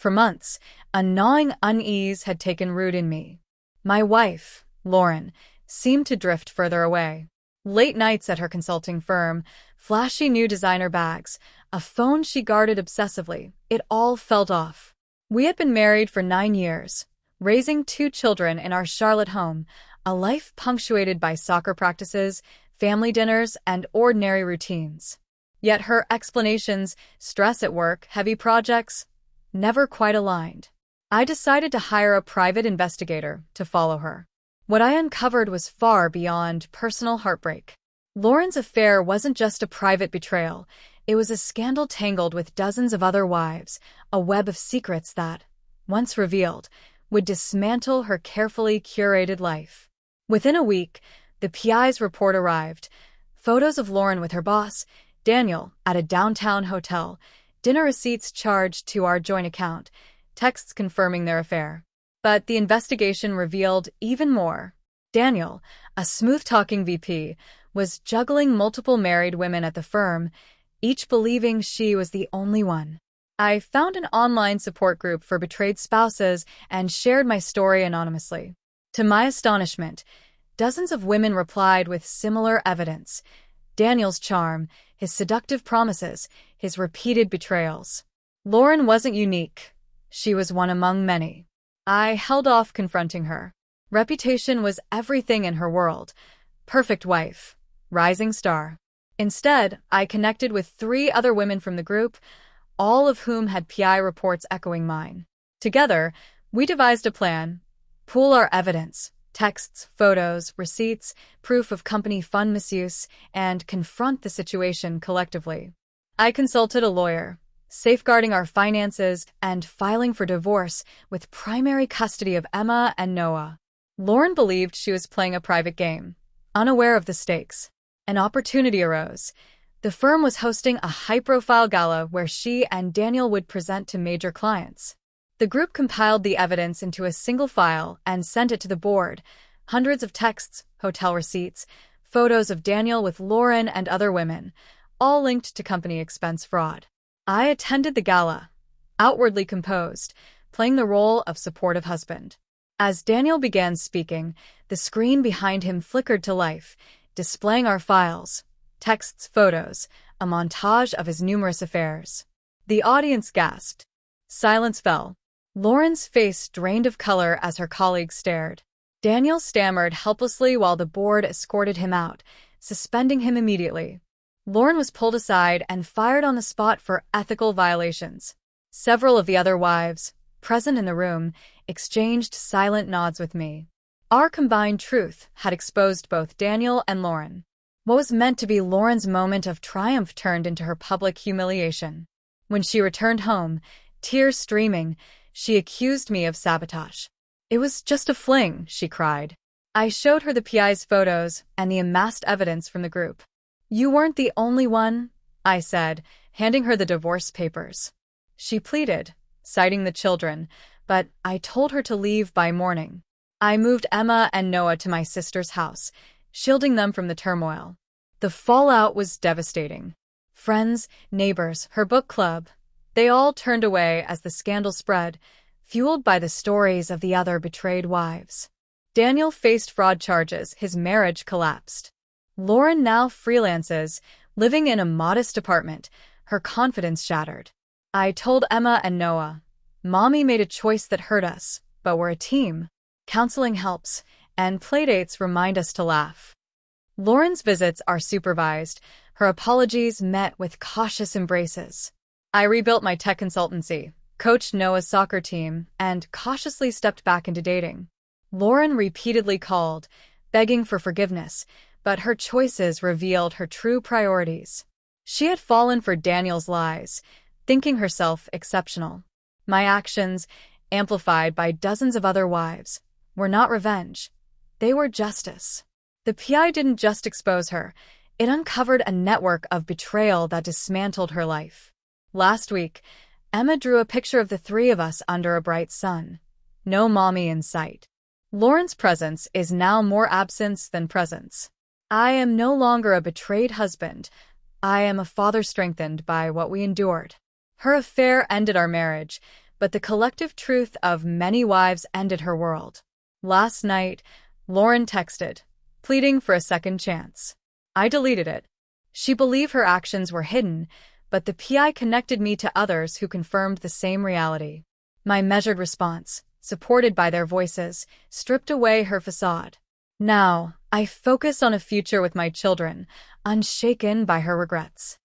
For months, a gnawing unease had taken root in me. My wife, Lauren, seemed to drift further away. Late nights at her consulting firm, flashy new designer bags, a phone she guarded obsessively, it all felt off. We had been married for 9 years, raising 2 children in our Charlotte home, a life punctuated by soccer practices, family dinners, and ordinary routines. Yet her explanations, stress at work, heavy projects, never quite aligned. I decided to hire a private investigator to follow her. What I uncovered was far beyond personal heartbreak. Lauren's affair wasn't just a private betrayal, it was a scandal tangled with dozens of other wives, a web of secrets that, once revealed, would dismantle her carefully curated life. Within a week, the PI's report arrived. Photos of Lauren with her boss, Daniel, at a downtown hotel, dinner receipts charged to our joint account, texts confirming their affair. But the investigation revealed even more. Daniel, a smooth-talking VP, was juggling multiple married women at the firm, each believing she was the only one. I found an online support group for betrayed spouses and shared my story anonymously. To my astonishment, dozens of women replied with similar evidence: Daniel's charm, his seductive promises, his repeated betrayals. Lauren wasn't unique. She was one among many. I held off confronting her. Reputation was everything in her world. Perfect wife. Rising star. Instead, I connected with 3 other women from the group, all of whom had PI reports echoing mine. Together, we devised a plan: pool our evidence, texts, photos, receipts, proof of company fund misuse, and confront the situation collectively. I consulted a lawyer, safeguarding our finances and filing for divorce with primary custody of Emma and Noah. Lauren believed she was playing a private game, unaware of the stakes. An opportunity arose. The firm was hosting a high-profile gala where she and Daniel would present to major clients. The group compiled the evidence into a single file and sent it to the board: hundreds of texts, hotel receipts, photos of Daniel with Lauren and other women, all linked to company expense fraud. I attended the gala, outwardly composed, playing the role of supportive husband. As Daniel began speaking, the screen behind him flickered to life, displaying our files, texts, photos, a montage of his numerous affairs. The audience gasped. Silence fell. Lauren's face drained of color as her colleagues stared. Daniel stammered helplessly while the board escorted him out, suspending him immediately. Lauren was pulled aside and fired on the spot for ethical violations. Several of the other wives, present in the room, exchanged silent nods with me. Our combined truth had exposed both Daniel and Lauren. What was meant to be Lauren's moment of triumph turned into her public humiliation. When she returned home, tears streaming, she accused me of sabotage. "It was just a fling," she cried. I showed her the PI's photos and the amassed evidence from the group. "You weren't the only one," I said, handing her the divorce papers. She pleaded, citing the children, but I told her to leave by morning. I moved Emma and Noah to my sister's house, shielding them from the turmoil. The fallout was devastating. Friends, neighbors, her book club, they all turned away as the scandal spread, fueled by the stories of the other betrayed wives. Daniel faced fraud charges, his marriage collapsed. Lauren now freelances, living in a modest apartment, her confidence shattered. I told Emma and Noah, "Mommy made a choice that hurt us, but we're a team. Counseling helps, and playdates remind us to laugh." Lauren's visits are supervised, her apologies met with cautious embraces. I rebuilt my tech consultancy, coached Noah's soccer team, and cautiously stepped back into dating. Lauren repeatedly called, begging for forgiveness, but her choices revealed her true priorities. She had fallen for Daniel's lies, thinking herself exceptional. My actions, amplified by dozens of other wives, were not revenge. They were justice. The PI didn't just expose her, it uncovered a network of betrayal that dismantled her life. Last week, Emma drew a picture of the 3 of us under a bright sun. No mommy in sight. Lauren's presence is now more absence than presence. I am no longer a betrayed husband. I am a father strengthened by what we endured. Her affair ended our marriage, but the collective truth of many wives ended her world. Last night, Lauren texted, pleading for a second chance. I deleted it. She believed her actions were hidden, but the PI connected me to others who confirmed the same reality. My measured response, supported by their voices, stripped away her facade. Now, I focus on a future with my children, unshaken by her regrets.